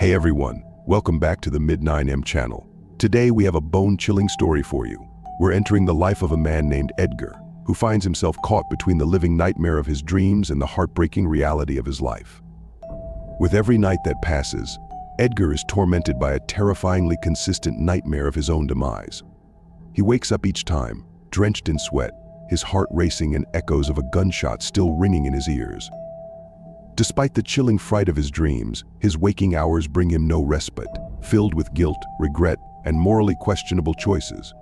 Hey everyone, welcome back to the Mid-9M channel. Today we have a bone-chilling story for you. We're entering the life of a man named Edgar, who finds himself caught between the living nightmare of his dreams and the heartbreaking reality of his life. With every night that passes, Edgar is tormented by a terrifyingly consistent nightmare of his own demise. He wakes up each time, drenched in sweat, his heart racing and echoes of a gunshot still ringing in his ears. Despite the chilling fright of his dreams, his waking hours bring him no respite, filled with guilt, regret, and morally questionable choices.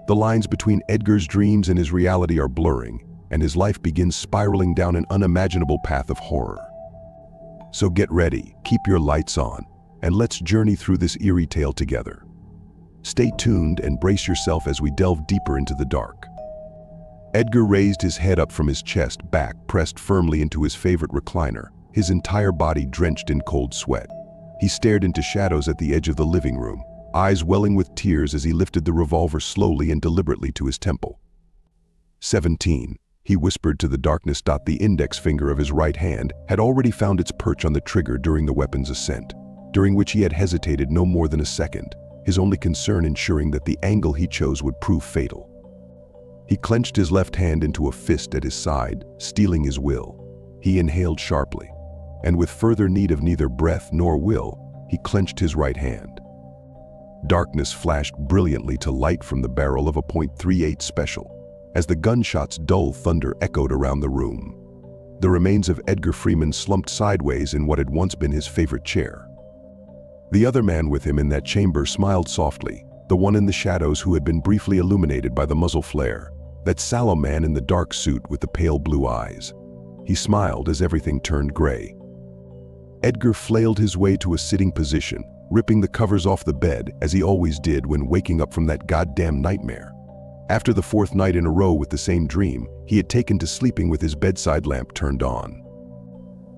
The lines between Edgar's dreams and his reality are blurring, and his life begins spiraling down an unimaginable path of horror. So get ready, keep your lights on, and let's journey through this eerie tale together. Stay tuned and brace yourself as we delve deeper into the dark. Edgar raised his head up from his chest, back pressed firmly into his favorite recliner, his entire body drenched in cold sweat. He stared into shadows at the edge of the living room, eyes welling with tears as he lifted the revolver slowly and deliberately to his temple. 17, he whispered to the darkness. The index finger of his right hand had already found its perch on the trigger during the weapon's ascent, during which he had hesitated no more than a second, his only concern ensuring that the angle he chose would prove fatal. He clenched his left hand into a fist at his side, steeling his will. He inhaled sharply, and with further need of neither breath nor will, he clenched his right hand. Darkness flashed brilliantly to light from the barrel of a .38 special, as the gunshot's dull thunder echoed around the room. The remains of Edgar Freeman slumped sideways in what had once been his favorite chair. The other man with him in that chamber smiled softly, the one in the shadows who had been briefly illuminated by the muzzle flare. That sallow man in the dark suit with the pale blue eyes. He smiled as everything turned gray. Edgar flailed his way to a sitting position, ripping the covers off the bed as he always did when waking up from that goddamn nightmare. After the fourth night in a row with the same dream, he had taken to sleeping with his bedside lamp turned on.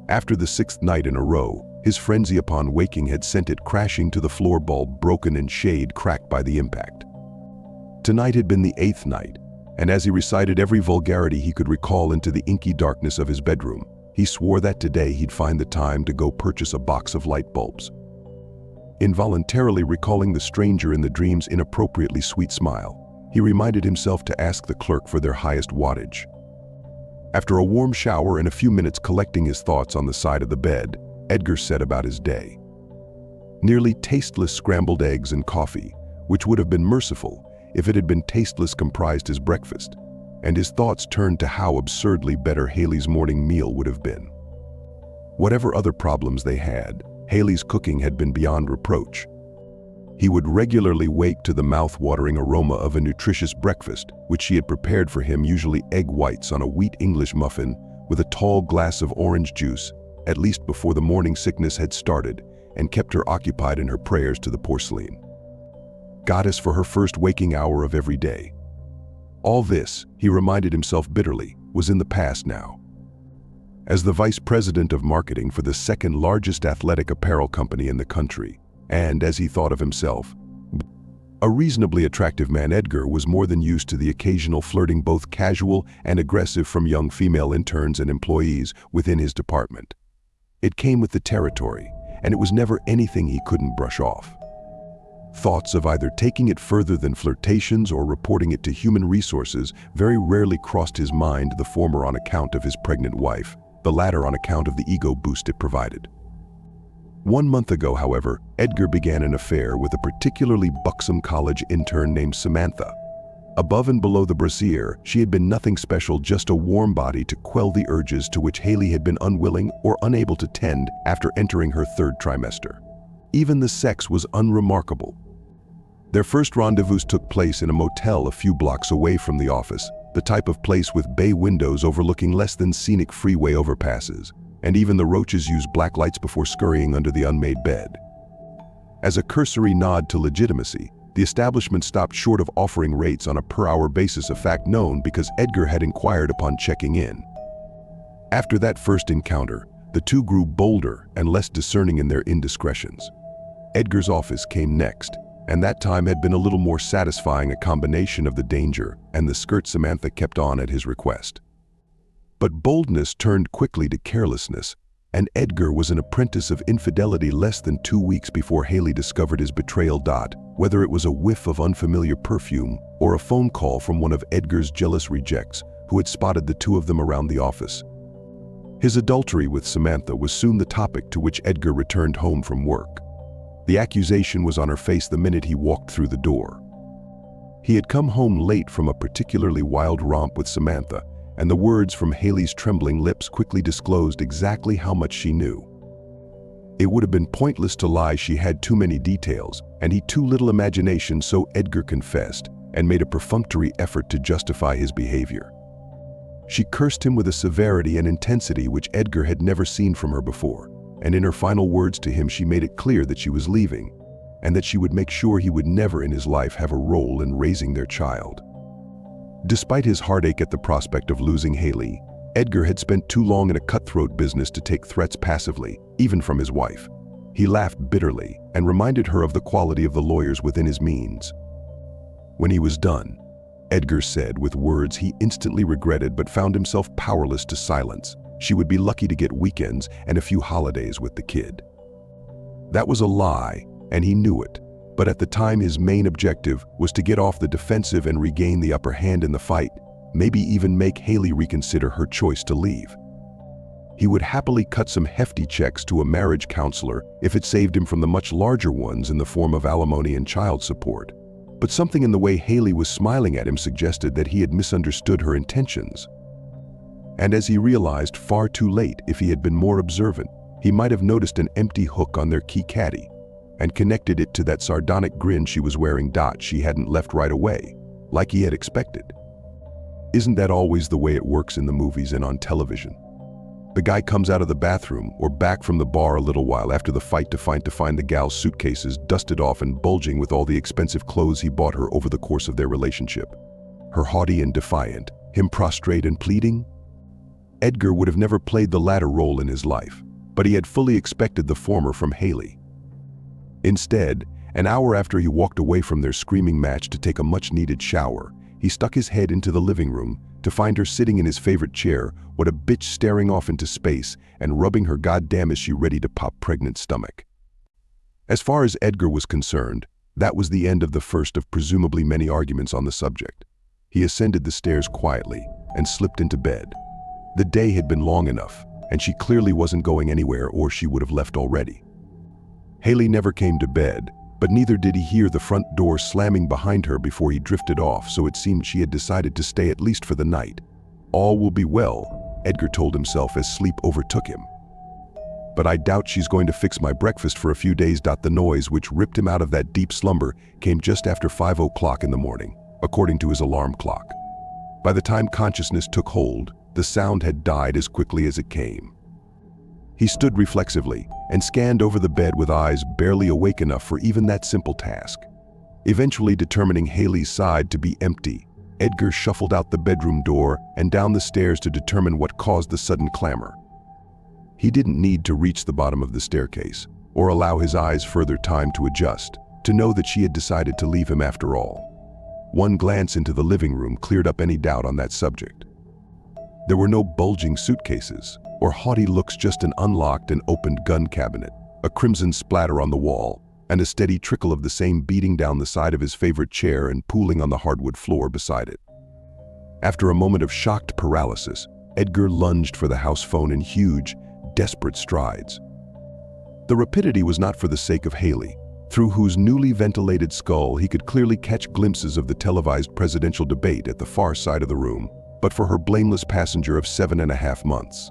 After the sixth night in a row, his frenzy upon waking had sent it crashing to the floor, bulb broken and shade cracked by the impact. Tonight had been the eighth night, and as he recited every vulgarity he could recall into the inky darkness of his bedroom, he swore that today he'd find the time to go purchase a box of light bulbs. Involuntarily recalling the stranger in the dream's inappropriately sweet smile, he reminded himself to ask the clerk for their highest wattage. After a warm shower and a few minutes collecting his thoughts on the side of the bed, Edgar set about his day. Nearly tasteless scrambled eggs and coffee, which would have been merciful if it had been tasteless, comprised his breakfast, and his thoughts turned to how absurdly better Haley's morning meal would have been. Whatever other problems they had, Haley's cooking had been beyond reproach. He would regularly wake to the mouth-watering aroma of a nutritious breakfast, which she had prepared for him, usually egg whites on a wheat English muffin with a tall glass of orange juice, at least before the morning sickness had started, and kept her occupied in her prayers to the porcelain goddess for her first waking hour of every day. All this, he reminded himself bitterly, was in the past now. As the vice president of marketing for the second largest athletic apparel company in the country, and as he thought of himself, a reasonably attractive man, Edgar was more than used to the occasional flirting, both casual and aggressive, from young female interns and employees within his department. It came with the territory, and it was never anything he couldn't brush off. Thoughts of either taking it further than flirtations or reporting it to human resources very rarely crossed his mind, the former on account of his pregnant wife, the latter on account of the ego boost it provided. 1 month ago, however, Edgar began an affair with a particularly buxom college intern named Samantha. Above and below the brassiere, she had been nothing special, just a warm body to quell the urges to which Haley had been unwilling or unable to tend after entering her third trimester. Even the sex was unremarkable. Their first rendezvous took place in a motel a few blocks away from the office, the type of place with bay windows overlooking less than scenic freeway overpasses, and even the roaches used black lights before scurrying under the unmade bed. As a cursory nod to legitimacy, the establishment stopped short of offering rates on a per-hour basis, a fact known because Edgar had inquired upon checking in. After that first encounter, the two grew bolder and less discerning in their indiscretions. Edgar's office came next, and that time had been a little more satisfying, a combination of the danger and the skirt Samantha kept on at his request. But boldness turned quickly to carelessness, And Edgar was an apprentice of infidelity less than 2 weeks before Haley discovered his betrayal. Whether it was a whiff of unfamiliar perfume or a phone call from one of Edgar's jealous rejects who had spotted the two of them around the office. His adultery with Samantha was soon the topic to which Edgar returned home from work. The accusation was on her face the minute he walked through the door. He had come home late from a particularly wild romp with Samantha, and the words from Haley's trembling lips quickly disclosed exactly how much she knew. It would have been pointless to lie. She had too many details, and he too little imagination, so Edgar confessed and made a perfunctory effort to justify his behavior. She cursed him with a severity and intensity which Edgar had never seen from her before, and in her final words to him she made it clear that she was leaving, and that she would make sure he would never in his life have a role in raising their child. Despite his heartache at the prospect of losing Haley, Edgar had spent too long in a cutthroat business to take threats passively, even from his wife. He laughed bitterly and reminded her of the quality of the lawyers within his means. When he was done, Edgar said with words he instantly regretted but found himself powerless to silence, she would be lucky to get weekends and a few holidays with the kid. That was a lie, and he knew it. But at the time his main objective was to get off the defensive and regain the upper hand in the fight, maybe even make Haley reconsider her choice to leave. He would happily cut some hefty checks to a marriage counselor if it saved him from the much larger ones in the form of alimony and child support. But something in the way Haley was smiling at him suggested that he had misunderstood her intentions. And as he realized far too late, if he had been more observant, he might have noticed an empty hook on their key caddy and connected it to that sardonic grin she was wearing. She hadn't left right away, like he had expected. Isn't that always the way it works in the movies and on television? The guy comes out of the bathroom or back from the bar a little while after the fight to find the gal's suitcases dusted off and bulging with all the expensive clothes he bought her over the course of their relationship. Her haughty and defiant, him prostrate and pleading? Edgar would have never played the latter role in his life, but he had fully expected the former from Haley. Instead, an hour after he walked away from their screaming match to take a much-needed shower, he stuck his head into the living room to find her sitting in his favorite chair, what a bitch, staring off into space and rubbing her goddamn is she ready to pop pregnant stomach. As far as Edgar was concerned, that was the end of the first of presumably many arguments on the subject. He ascended the stairs quietly and slipped into bed. The day had been long enough, and she clearly wasn't going anywhere, or she would have left already. Haley never came to bed, but neither did he hear the front door slamming behind her before he drifted off, so it seemed she had decided to stay at least for the night. All will be well, Edgar told himself as sleep overtook him. But I doubt she's going to fix my breakfast for a few days. The noise which ripped him out of that deep slumber came just after 5 o'clock in the morning, according to his alarm clock. By the time consciousness took hold, the sound had died as quickly as it came. He stood reflexively and scanned over the bed with eyes barely awake enough for even that simple task. Eventually determining Haley's side to be empty, Edgar shuffled out the bedroom door and down the stairs to determine what caused the sudden clamor. He didn't need to reach the bottom of the staircase or allow his eyes further time to adjust to know that she had decided to leave him after all. One glance into the living room cleared up any doubt on that subject. There were no bulging suitcases or haughty looks, just an unlocked and opened gun cabinet, a crimson splatter on the wall, and a steady trickle of the same beating down the side of his favorite chair and pooling on the hardwood floor beside it. After a moment of shocked paralysis, Edgar lunged for the house phone in huge, desperate strides. The rapidity was not for the sake of Haley, through whose newly ventilated skull he could clearly catch glimpses of the televised presidential debate at the far side of the room, but for her blameless passenger of 7.5 months.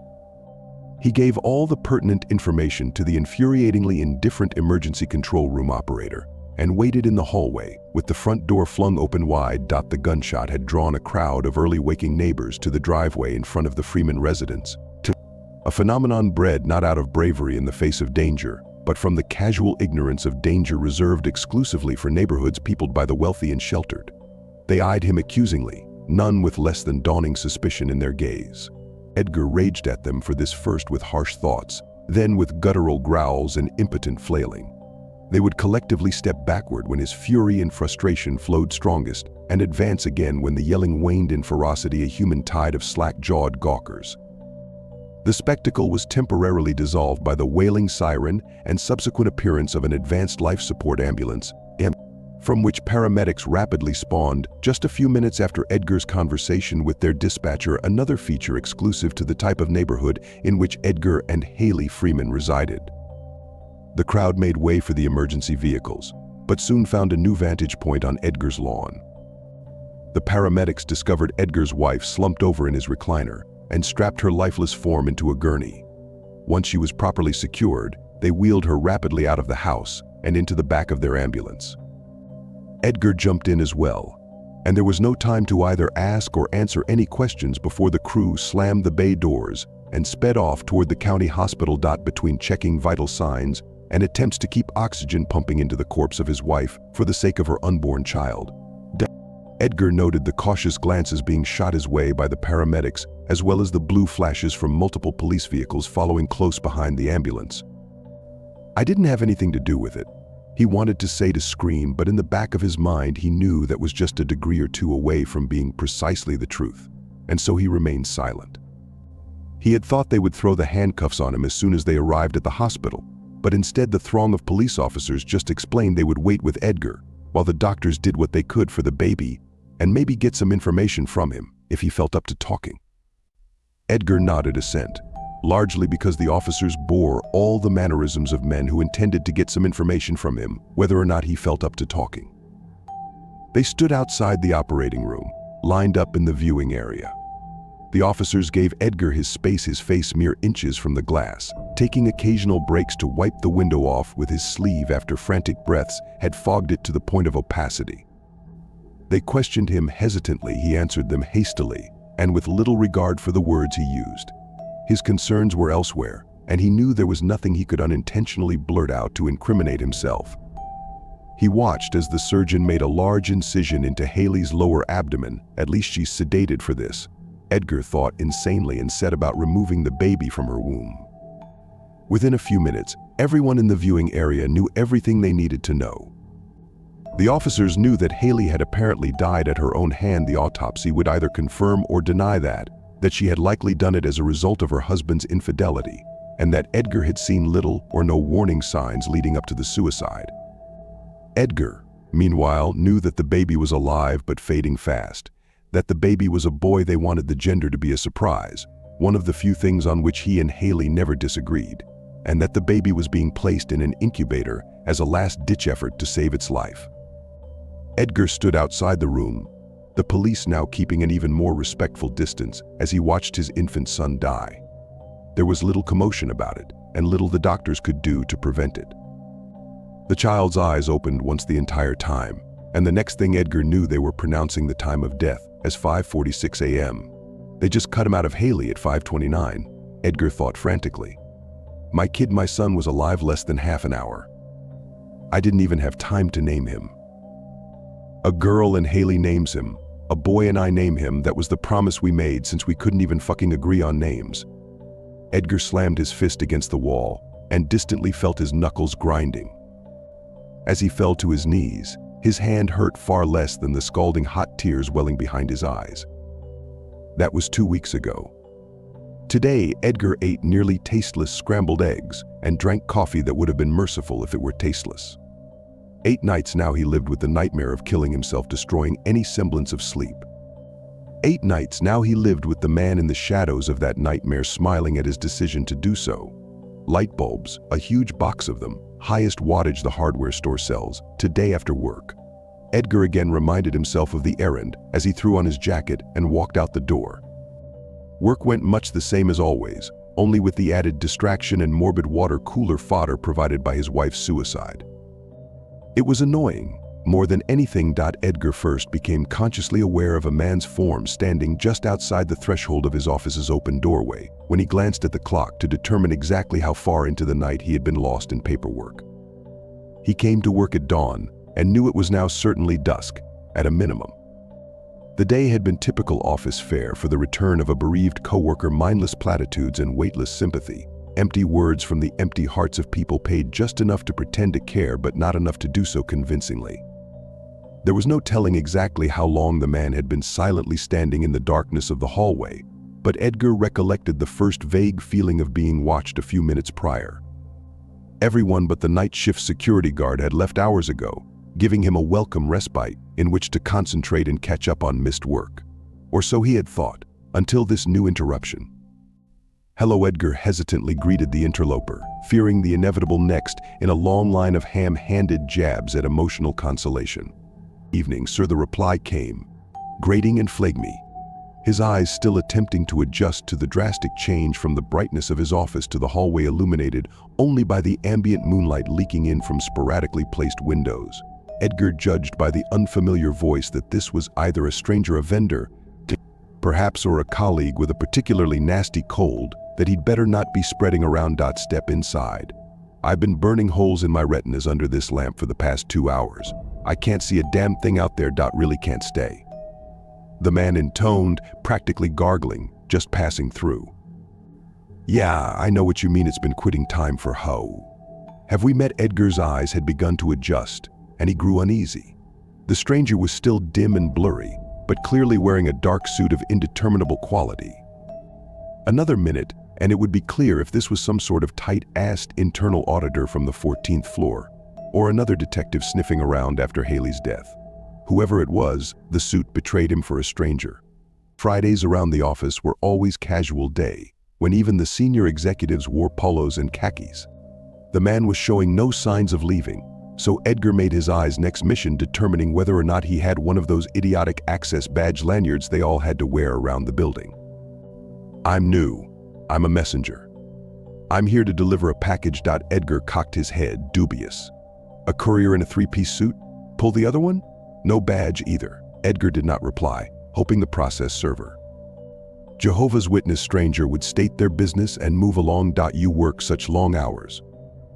He gave all the pertinent information to the infuriatingly indifferent emergency control room operator and waited in the hallway with the front door flung open wide. The gunshot had drawn a crowd of early waking neighbors to the driveway in front of the Freeman residence, a phenomenon bred not out of bravery in the face of danger, but from the casual ignorance of danger reserved exclusively for neighborhoods peopled by the wealthy and sheltered. They eyed him accusingly, none with less than dawning suspicion in their gaze. Edgar raged at them for this, first with harsh thoughts, then with guttural growls and impotent flailing. They would collectively step backward when his fury and frustration flowed strongest, and advance again when the yelling waned in ferocity, a human tide of slack-jawed gawkers. The spectacle was temporarily dissolved by the wailing siren and subsequent appearance of an advanced life support ambulance, from which paramedics rapidly spawned just a few minutes after Edgar's conversation with their dispatcher, another feature exclusive to the type of neighborhood in which Edgar and Haley Freeman resided. The crowd made way for the emergency vehicles, but soon found a new vantage point on Edgar's lawn. The paramedics discovered Edgar's wife slumped over in his recliner and strapped her lifeless form into a gurney. Once she was properly secured, they wheeled her rapidly out of the house and into the back of their ambulance. Edgar jumped in as well, and there was no time to either ask or answer any questions before the crew slammed the bay doors and sped off toward the county hospital. Between checking vital signs and attempts to keep oxygen pumping into the corpse of his wife for the sake of her unborn child, Edgar noted the cautious glances being shot his way by the paramedics, as well as the blue flashes from multiple police vehicles following close behind the ambulance. "I didn't have anything to do with it," he wanted to say to scream, but in the back of his mind he knew that was just a degree or two away from being precisely the truth, and so he remained silent. He had thought they would throw the handcuffs on him as soon as they arrived at the hospital, but instead the throng of police officers just explained they would wait with Edgar while the doctors did what they could for the baby and maybe get some information from him if he felt up to talking. Edgar nodded assent, largely because the officers bore all the mannerisms of men who intended to get some information from him, whether or not he felt up to talking. They stood outside the operating room, lined up in the viewing area. The officers gave Edgar his face mere inches from the glass, taking occasional breaks to wipe the window off with his sleeve after frantic breaths had fogged it to the point of opacity. They questioned him hesitantly, he answered them hastily, and with little regard for the words he used. His concerns were elsewhere, and he knew there was nothing he could unintentionally blurt out to incriminate himself. He watched as the surgeon made a large incision into Haley's lower abdomen. At least she's sedated for this, Edgar thought insanely, and set about removing the baby from her womb. Within a few minutes, everyone in the viewing area knew everything they needed to know. The officers knew that Haley had apparently died at her own hand. The autopsy would either confirm or deny that she had likely done it as a result of her husband's infidelity, and that Edgar had seen little or no warning signs leading up to the suicide. Edgar, meanwhile, knew that the baby was alive but fading fast, that the baby was a boy. They wanted the gender to be a surprise, one of the few things on which he and Haley never disagreed, and that the baby was being placed in an incubator as a last-ditch effort to save its life. Edgar stood outside the room, the police now keeping an even more respectful distance as he watched his infant son die. There was little commotion about it, and little the doctors could do to prevent it. The child's eyes opened once the entire time, and the next thing Edgar knew, they were pronouncing the time of death as 5:46 a.m. They just cut him out of Haley at 5:29, Edgar thought frantically. My son was alive less than half an hour. I didn't even have time to name him. A girl and Haley names him, a boy and I name him. That was the promise we made, since we couldn't even fucking agree on names. Edgar slammed his fist against the wall and distantly felt his knuckles grinding. As he fell to his knees, his hand hurt far less than the scalding hot tears welling behind his eyes. That was 2 weeks ago. Today, Edgar ate nearly tasteless scrambled eggs and drank coffee that would have been merciful if it were tasteless. 8 nights now he lived with the nightmare of killing himself, destroying any semblance of sleep. 8 nights now he lived with the man in the shadows of that nightmare smiling at his decision to do so. Light bulbs, a huge box of them, highest wattage the hardware store sells, today after work. Edgar again reminded himself of the errand as he threw on his jacket and walked out the door. Work went much the same as always, only with the added distraction and morbid water cooler fodder provided by his wife's suicide. It was annoying. More than anything, Edgar first became consciously aware of a man's form standing just outside the threshold of his office's open doorway when he glanced at the clock to determine exactly how far into the night he had been lost in paperwork. He came to work at dawn and knew it was now certainly dusk, at a minimum. The day had been typical office fare for the return of a bereaved coworker, mindless platitudes and weightless sympathy. Empty words from the empty hearts of people paid just enough to pretend to care, but not enough to do so convincingly. There was no telling exactly how long the man had been silently standing in the darkness of the hallway, but Edgar recollected the first vague feeling of being watched a few minutes prior. Everyone but the night shift security guard had left hours ago, giving him a welcome respite in which to concentrate and catch up on missed work. Or so he had thought, until this new interruption. "Hello," Edgar hesitantly greeted the interloper, fearing the inevitable next in a long line of ham-handed jabs at emotional consolation. "Evening, sir," the reply came, grating and phlegmy, his eyes still attempting to adjust to the drastic change from the brightness of his office to the hallway illuminated only by the ambient moonlight leaking in from sporadically placed windows. Edgar judged by the unfamiliar voice that this was either a stranger, a vendor, perhaps, or a colleague with a particularly nasty cold that he'd better not be spreading around. "Step inside. I've been burning holes in my retinas under this lamp for the past 2 hours. I can't see a damn thing out there. Really can't stay," the man intoned, practically gargling, just passing through. "Yeah, I know what you mean. It's been quitting time for ho. Have we met?" Edgar's eyes had begun to adjust, and he grew uneasy. The stranger was still dim and blurry, but clearly wearing a dark suit of indeterminable quality. Another minute, and it would be clear if this was some sort of tight-assed internal auditor from the 14th floor, or another detective sniffing around after Haley's death. Whoever it was, the suit betrayed him for a stranger. Fridays around the office were always casual day, when even the senior executives wore polos and khakis. The man was showing no signs of leaving, so Edgar made his eyes next mission determining whether or not he had one of those idiotic access badge lanyards they all had to wear around the building. "I'm new. I'm a messenger. I'm here to deliver a package." Edgar cocked his head, dubious. "A courier in a 3-piece suit? Pull the other one? No badge either." Edgar did not reply, hoping the process server, Jehovah's Witness stranger, would state their business and move along. "You work such long hours.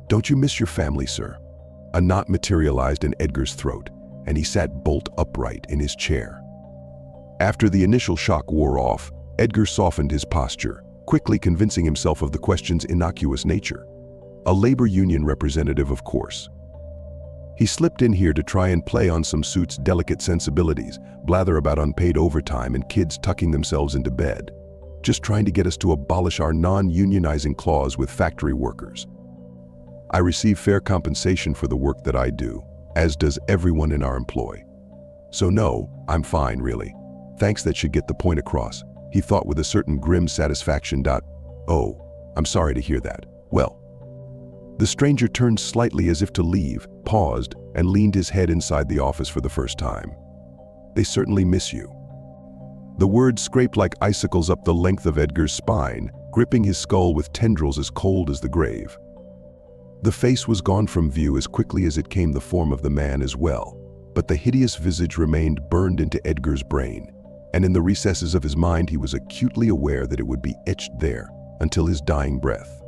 Don't you miss your family, sir?" A knot materialized in Edgar's throat, and he sat bolt upright in his chair. After the initial shock wore off, Edgar softened his posture, quickly convincing himself of the question's innocuous nature. A labor union representative, of course. He slipped in here to try and play on some suit's delicate sensibilities, blather about unpaid overtime and kids tucking themselves into bed. Just trying to get us to abolish our non-unionizing clause with factory workers. I receive fair compensation for the work that I do, as does everyone in our employ. So no, I'm fine, really. Thanks, that should get the point across, he thought with a certain grim satisfaction. "Oh, I'm sorry to hear that. Well." The stranger turned slightly as if to leave, paused, and leaned his head inside the office for the first time. "They certainly miss you." The words scraped like icicles up the length of Edgar's spine, gripping his skull with tendrils as cold as the grave. The face was gone from view as quickly as it came, the form of the man as well, but the hideous visage remained burned into Edgar's brain, and in the recesses of his mind he was acutely aware that it would be etched there until his dying breath.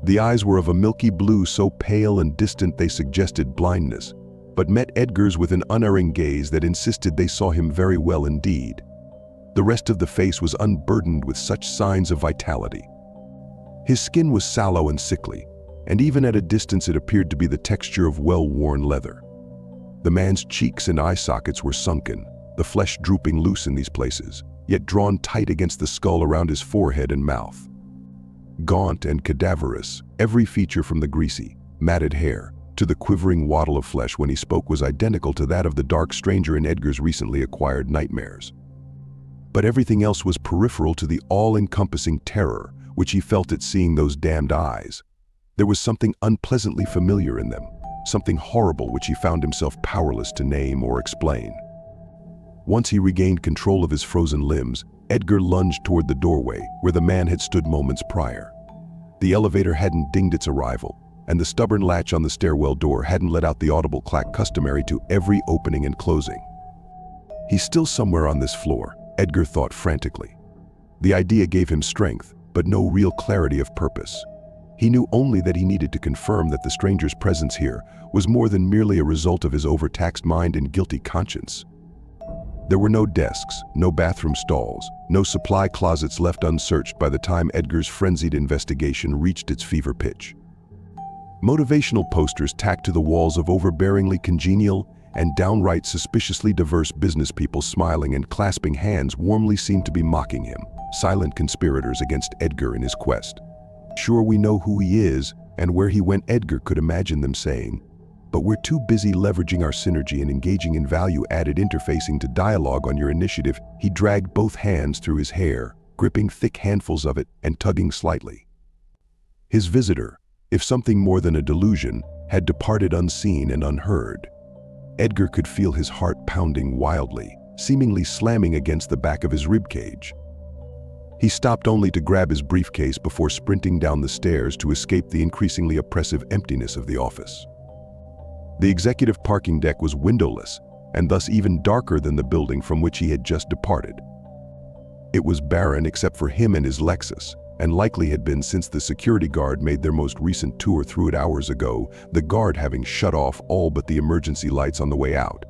The eyes were of a milky blue so pale and distant they suggested blindness, but met Edgar's with an unerring gaze that insisted they saw him very well indeed. The rest of the face was unburdened with such signs of vitality. His skin was sallow and sickly, and even at a distance it appeared to be the texture of well-worn leather. The man's cheeks and eye sockets were sunken, the flesh drooping loose in these places, yet drawn tight against the skull around his forehead and mouth. Gaunt and cadaverous, every feature from the greasy, matted hair to the quivering waddle of flesh when he spoke was identical to that of the dark stranger in Edgar's recently acquired nightmares. But everything else was peripheral to the all-encompassing terror which he felt at seeing those damned eyes. There was something unpleasantly familiar in them, something horrible which he found himself powerless to name or explain. Once he regained control of his frozen limbs, Edgar lunged toward the doorway where the man had stood moments prior. The elevator hadn't dinged its arrival, and the stubborn latch on the stairwell door hadn't let out the audible clack customary to every opening and closing. He's still somewhere on this floor, Edgar thought frantically. The idea gave him strength, but no real clarity of purpose. He knew only that he needed to confirm that the stranger's presence here was more than merely a result of his overtaxed mind and guilty conscience. There were no desks, no bathroom stalls, no supply closets left unsearched by the time Edgar's frenzied investigation reached its fever pitch. Motivational posters tacked to the walls of overbearingly congenial and downright suspiciously diverse business people smiling and clasping hands warmly seemed to be mocking him, silent conspirators against Edgar in his quest. "Sure, we know who he is and where he went," Edgar could imagine them saying, "but we're too busy leveraging our synergy and engaging in value-added interfacing to dialogue on your initiative." He dragged both hands through his hair, gripping thick handfuls of it and tugging slightly. His visitor, if something more than a delusion, had departed unseen and unheard. Edgar could feel his heart pounding wildly, seemingly slamming against the back of his ribcage. He stopped only to grab his briefcase before sprinting down the stairs to escape the increasingly oppressive emptiness of the office. The executive parking deck was windowless, and thus even darker than the building from which he had just departed. It was barren except for him and his Lexus, and likely had been since the security guard made their most recent tour through it hours ago, the guard having shut off all but the emergency lights on the way out.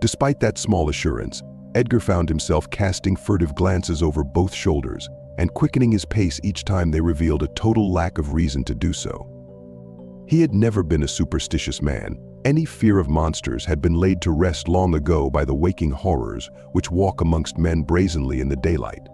Despite that small assurance, Edgar found himself casting furtive glances over both shoulders and quickening his pace each time they revealed a total lack of reason to do so. He had never been a superstitious man. Any fear of monsters had been laid to rest long ago by the waking horrors which walk amongst men brazenly in the daylight.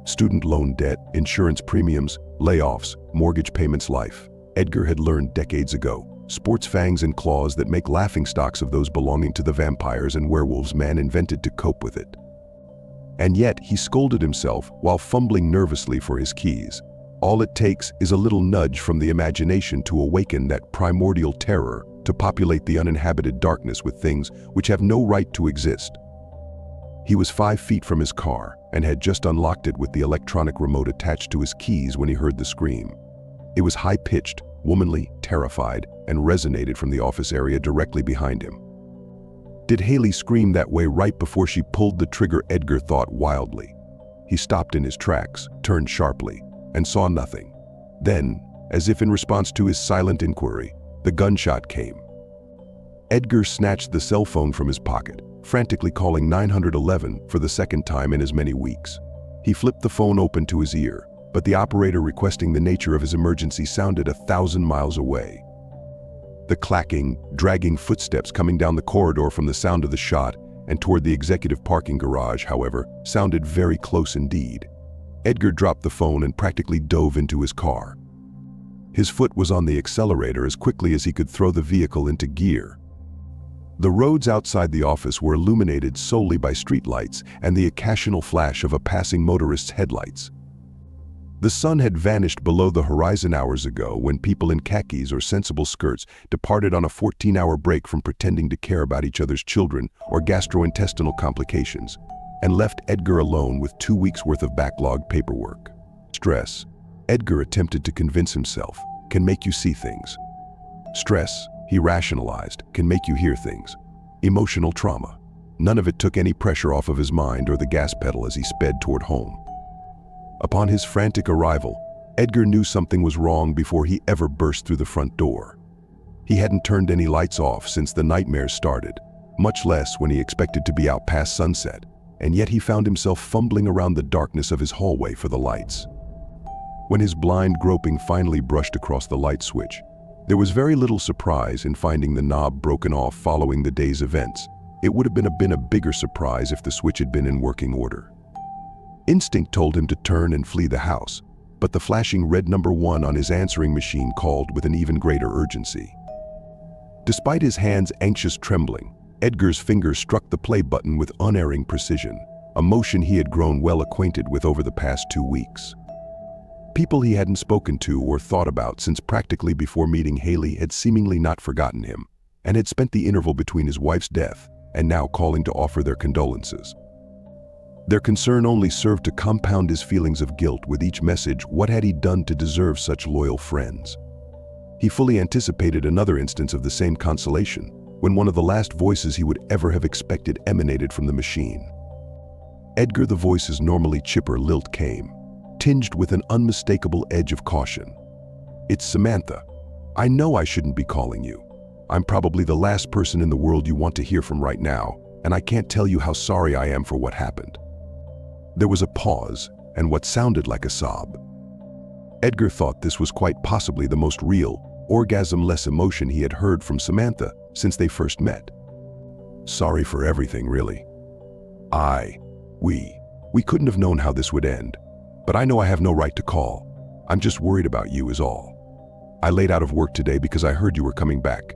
Student loan debt, insurance premiums, layoffs, mortgage payments, life. Edgar had learned decades ago. Sports fangs and claws that make laughingstocks of those belonging to the vampires and werewolves man invented to cope with it. And yet he scolded himself while fumbling nervously for his keys. All it takes is a little nudge from the imagination to awaken that primordial terror to populate the uninhabited darkness with things which have no right to exist. He was 5 feet from his car and had just unlocked it with the electronic remote attached to his keys when he heard the scream. It was high-pitched, womanly, terrified, and resonated from the office area directly behind him. Did Haley scream that way right before she pulled the trigger? Edgar thought wildly. He stopped in his tracks, turned sharply, and saw nothing. Then, as if in response to his silent inquiry, the gunshot came. Edgar snatched the cell phone from his pocket, frantically calling 911 for the second time in as many weeks. He flipped the phone open to his ear, but the operator requesting the nature of his emergency sounded 1,000 miles away. The clacking, dragging footsteps coming down the corridor from the sound of the shot and toward the executive parking garage, however, sounded very close indeed. Edgar dropped the phone and practically dove into his car. His foot was on the accelerator as quickly as he could throw the vehicle into gear. The roads outside the office were illuminated solely by streetlights and the occasional flash of a passing motorist's headlights. The sun had vanished below the horizon hours ago when people in khakis or sensible skirts departed on a 14-hour break from pretending to care about each other's children or gastrointestinal complications, and left Edgar alone with 2 weeks' worth of backlogged paperwork. Stress, Edgar attempted to convince himself, can make you see things. Stress, he rationalized, can make you hear things. Emotional trauma. None of it took any pressure off of his mind or the gas pedal as he sped toward home. Upon his frantic arrival, Edgar knew something was wrong before he ever burst through the front door. He hadn't turned any lights off since the nightmares started, much less when he expected to be out past sunset, and yet he found himself fumbling around the darkness of his hallway for the lights. When his blind groping finally brushed across the light switch, there was very little surprise in finding the knob broken off following the day's events. It would have been a bigger surprise if the switch had been in working order. Instinct told him to turn and flee the house, but the flashing red number 1 on his answering machine called with an even greater urgency. Despite his hands' anxious trembling, Edgar's fingers struck the play button with unerring precision, a motion he had grown well acquainted with over the past 2 weeks. People he hadn't spoken to or thought about since practically before meeting Haley had seemingly not forgotten him, and had spent the interval between his wife's death and now calling to offer their condolences. Their concern only served to compound his feelings of guilt with each message. What had he done to deserve such loyal friends? He fully anticipated another instance of the same consolation when one of the last voices he would ever have expected emanated from the machine. Edgar, the voice's normally chipper lilt came, tinged with an unmistakable edge of caution. "It's Samantha. I know I shouldn't be calling you. I'm probably the last person in the world you want to hear from right now, and I can't tell you how sorry I am for what happened." There was a pause and what sounded like a sob. Edgar thought this was quite possibly the most real, orgasm-less emotion he had heard from Samantha since they first met. Sorry for everything, really. We couldn't have known how this would end, but I know I have no right to call. I'm just worried about you is all. I laid out of work today because I heard you were coming back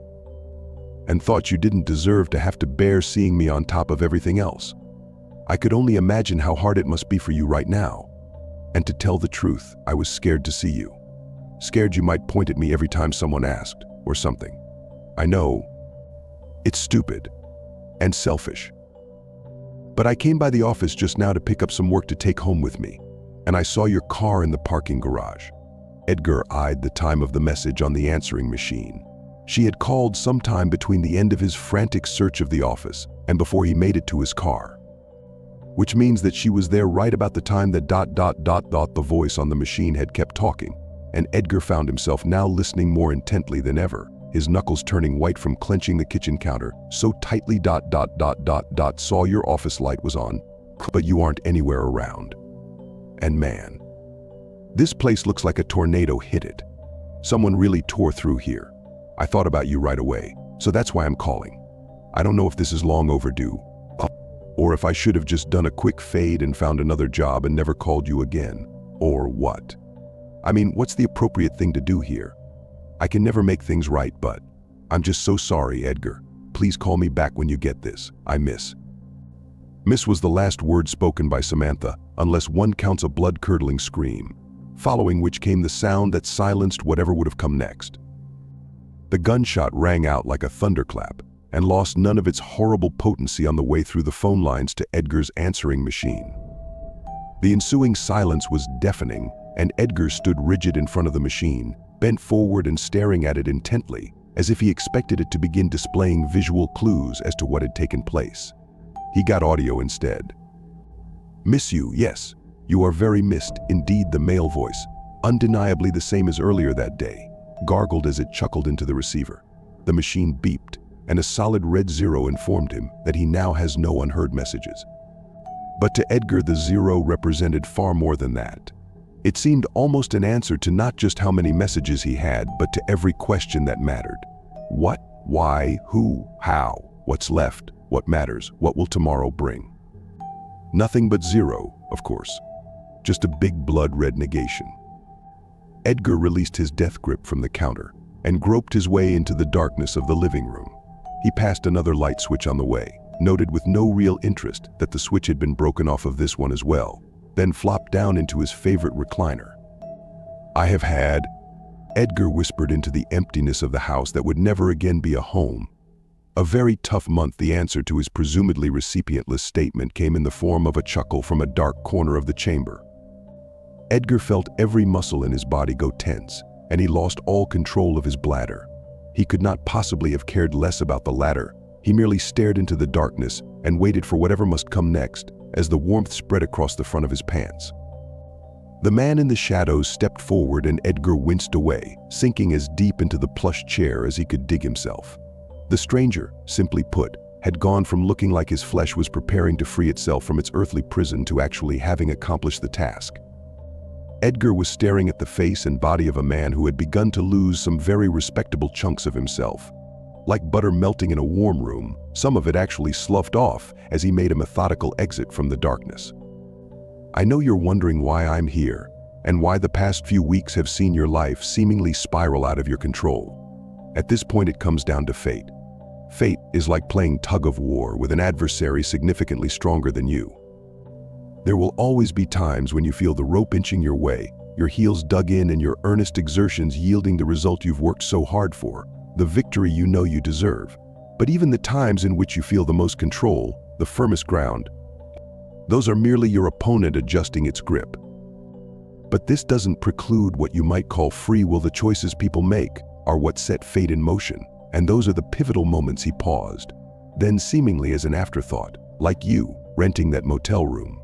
and thought you didn't deserve to have to bear seeing me on top of everything else. I could only imagine how hard it must be for you right now. And to tell the truth, I was scared to see you. Scared you might point at me every time someone asked, or something. I know, it's stupid and selfish. But I came by the office just now to pick up some work to take home with me, and I saw your car in the parking garage. Edgar eyed the time of the message on the answering machine. She had called sometime between the end of his frantic search of the office and before he made it to his car. Which means that she was there right about the time that ... the voice on the machine had kept talking, and Edgar found himself now listening more intently than ever, his knuckles turning white from clenching the kitchen counter so tightly ... Saw your office light was on, but you aren't anywhere around. And man, this place looks like a tornado hit it. Someone really tore through here. I thought about you right away, so that's why I'm calling. I don't know if this is long overdue, or if I should have just done a quick fade and found another job and never called you again, or what. I mean, what's the appropriate thing to do here? I can never make things right, but I'm just so sorry, Edgar. Please call me back when you get this. I miss. Miss was the last word spoken by Samantha, unless one counts a blood-curdling scream, following which came the sound that silenced whatever would have come next. The gunshot rang out like a thunderclap and lost none of its horrible potency on the way through the phone lines to Edgar's answering machine. The ensuing silence was deafening, and Edgar stood rigid in front of the machine, bent forward and staring at it intently, as if he expected it to begin displaying visual clues as to what had taken place. He got audio instead. Miss you, yes. You are very missed, indeed. The male voice, undeniably the same as earlier that day, gargled as it chuckled into the receiver. The machine beeped, and a solid red 0 informed him that he now has no unheard messages. But to Edgar, the 0 represented far more than that. It seemed almost an answer to not just how many messages he had, but to every question that mattered. What, why, who, how, what's left, what matters, what will tomorrow bring? Nothing but 0, of course. Just a big blood-red negation. Edgar released his death grip from the counter and groped his way into the darkness of the living room. He passed another light switch on the way, noted with no real interest that the switch had been broken off of this one as well, then flopped down into his favorite recliner. I have had, Edgar whispered into the emptiness of the house that would never again be a home. A very tough month. The answer to his presumably recipientless statement came in the form of a chuckle from a dark corner of the chamber. Edgar felt every muscle in his body go tense, and he lost all control of his bladder. He could not possibly have cared less about the latter. He merely stared into the darkness and waited for whatever must come next, as the warmth spread across the front of his pants. The man in the shadows stepped forward, and Edgar winced away, sinking as deep into the plush chair as he could dig himself. The stranger, simply put, had gone from looking like his flesh was preparing to free itself from its earthly prison to actually having accomplished the task. Edgar was staring at the face and body of a man who had begun to lose some very respectable chunks of himself. Like butter melting in a warm room, some of it actually sloughed off as he made a methodical exit from the darkness. I know you're wondering why I'm here, and why the past few weeks have seen your life seemingly spiral out of your control. At this point, it comes down to fate. Fate is like playing tug-of-war with an adversary significantly stronger than you. There will always be times when you feel the rope inching your way, your heels dug in, and your earnest exertions yielding the result you've worked so hard for, the victory you know you deserve. But even the times in which you feel the most control, the firmest ground, those are merely your opponent adjusting its grip. But this doesn't preclude what you might call free will. The choices people make are what set fate in motion, and those are the pivotal moments. He paused. Then, seemingly as an afterthought, like you, renting that motel room.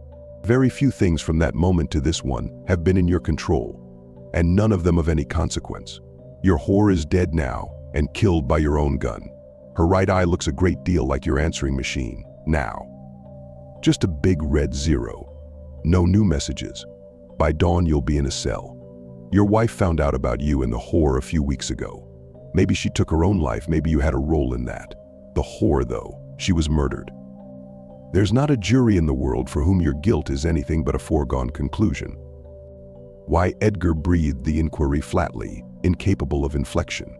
Very few things from that moment to this one have been in your control, and none of them of any consequence. Your whore is dead now, and killed by your own gun. Her right eye looks a great deal like your answering machine, now. Just a big red 0. No new messages. By dawn, you'll be in a cell. Your wife found out about you and the whore a few weeks ago. Maybe she took her own life, maybe you had a role in that. The whore, though, she was murdered. There's not a jury in the world for whom your guilt is anything but a foregone conclusion. Why Edgar breathed the inquiry flatly, incapable of inflection.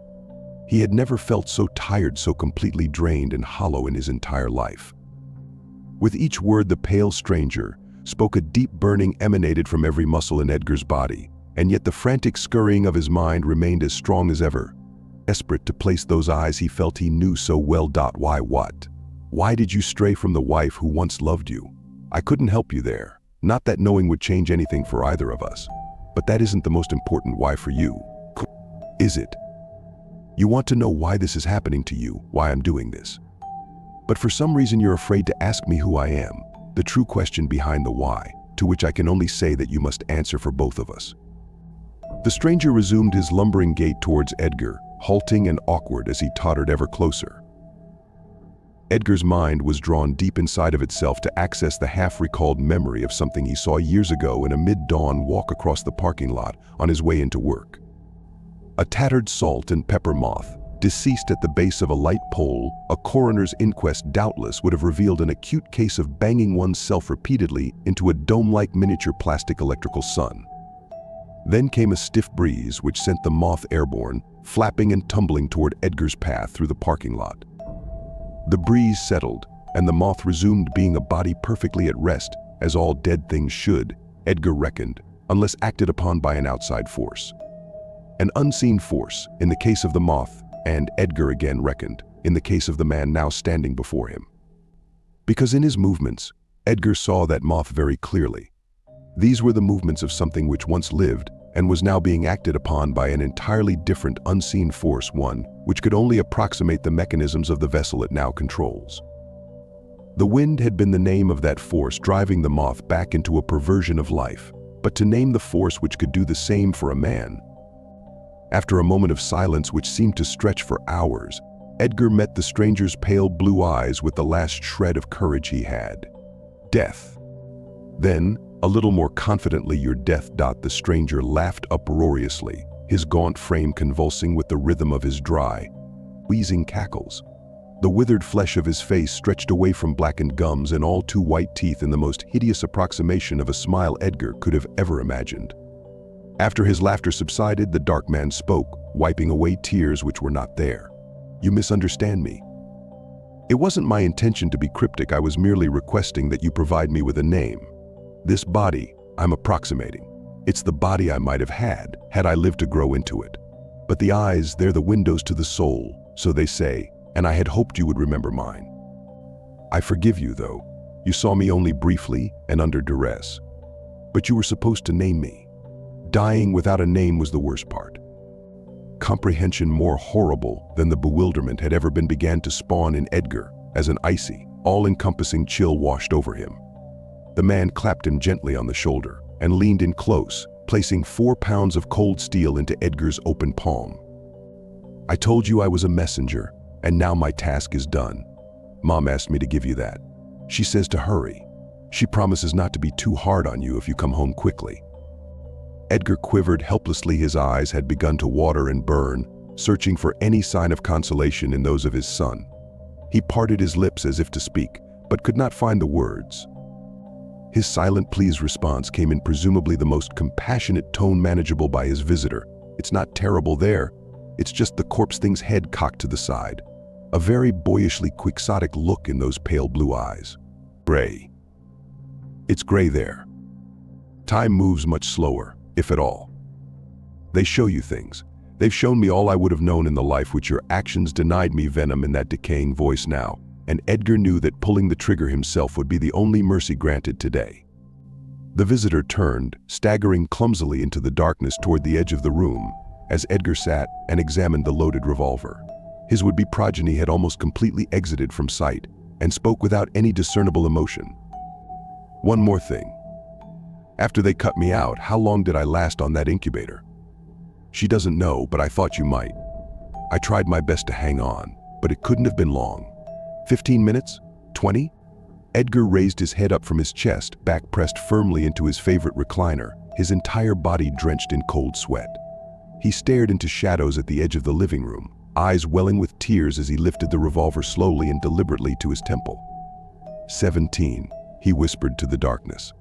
He had never felt so tired, so completely drained and hollow in his entire life. With each word, the pale stranger spoke a deep burning emanated from every muscle in Edgar's body, and yet the frantic scurrying of his mind remained as strong as ever. Desperate to place those eyes he felt he knew so well. Why what? Why did you stray from the wife who once loved you? I couldn't help you there. Not that knowing would change anything for either of us. But that isn't the most important why for you, is it? You want to know why this is happening to you, why I'm doing this. But for some reason you're afraid to ask me who I am, the true question behind the why, to which I can only say that you must answer for both of us. The stranger resumed his lumbering gait towards Edgar, halting and awkward as he tottered ever closer. Edgar's mind was drawn deep inside of itself to access the half-recalled memory of something he saw years ago in a mid-dawn walk across the parking lot on his way into work. A tattered salt and pepper moth, deceased at the base of a light pole, a coroner's inquest doubtless would have revealed an acute case of banging oneself repeatedly into a dome-like miniature plastic electrical sun. Then came a stiff breeze which sent the moth airborne, flapping and tumbling toward Edgar's path through the parking lot. The breeze settled, and the moth resumed being a body perfectly at rest, as all dead things should, Edgar reckoned, unless acted upon by an outside force. An unseen force, in the case of the moth, and Edgar again reckoned, in the case of the man now standing before him. Because in his movements, Edgar saw that moth very clearly. These were the movements of something which once lived and was now being acted upon by an entirely different unseen force, one which could only approximate the mechanisms of the vessel it now controls. The wind had been the name of that force driving the moth back into a perversion of life, but to name the force which could do the same for a man. After a moment of silence which seemed to stretch for hours, Edgar met the stranger's pale blue eyes with the last shred of courage he had. Death. Then, a little more confidently, your death. The stranger laughed uproariously, his gaunt frame convulsing with the rhythm of his dry, wheezing cackles. The withered flesh of his face stretched away from blackened gums and all too white teeth in the most hideous approximation of a smile Edgar could have ever imagined. After his laughter subsided, the dark man spoke, wiping away tears which were not there. You misunderstand me. It wasn't my intention to be cryptic. I was merely requesting that you provide me with a name. This body, I'm approximating. It's the body I might have had I lived to grow into it. But the eyes, they're the windows to the soul, so they say, and I had hoped you would remember mine. I forgive you, though. You saw me only briefly and under duress. But you were supposed to name me. Dying without a name was the worst part. Comprehension more horrible than the bewilderment had ever been began to spawn in Edgar as an icy, all-encompassing chill washed over him. The man clapped him gently on the shoulder and leaned in close, placing 4 pounds of cold steel into Edgar's open palm. I told you I was a messenger, and now my task is done. Mom asked me to give you that. She says to hurry. She promises not to be too hard on you if you come home quickly. Edgar quivered helplessly. His eyes had begun to water and burn, searching for any sign of consolation in those of his son. He parted his lips as if to speak, but could not find the words. His silent please response came in presumably the most compassionate tone manageable by his visitor. It's not terrible there. It's just the corpse thing's head cocked to the side. A very boyishly quixotic look in those pale blue eyes. Gray. It's gray there. Time moves much slower, if at all. They show you things. They've shown me all I would have known in the life which your actions denied me. Venom in that decaying voice now, and Edgar knew that pulling the trigger himself would be the only mercy granted today. The visitor turned, staggering clumsily into the darkness toward the edge of the room, as Edgar sat and examined the loaded revolver. His would-be progeny had almost completely exited from sight, and spoke without any discernible emotion. One more thing. After they cut me out, how long did I last on that incubator? She doesn't know, but I thought you might. I tried my best to hang on, but it couldn't have been long. 15 minutes? 20? Edgar raised his head up from his chest, back pressed firmly into his favorite recliner, his entire body drenched in cold sweat. He stared into shadows at the edge of the living room, eyes welling with tears as he lifted the revolver slowly and deliberately to his temple. 17, he whispered to the darkness.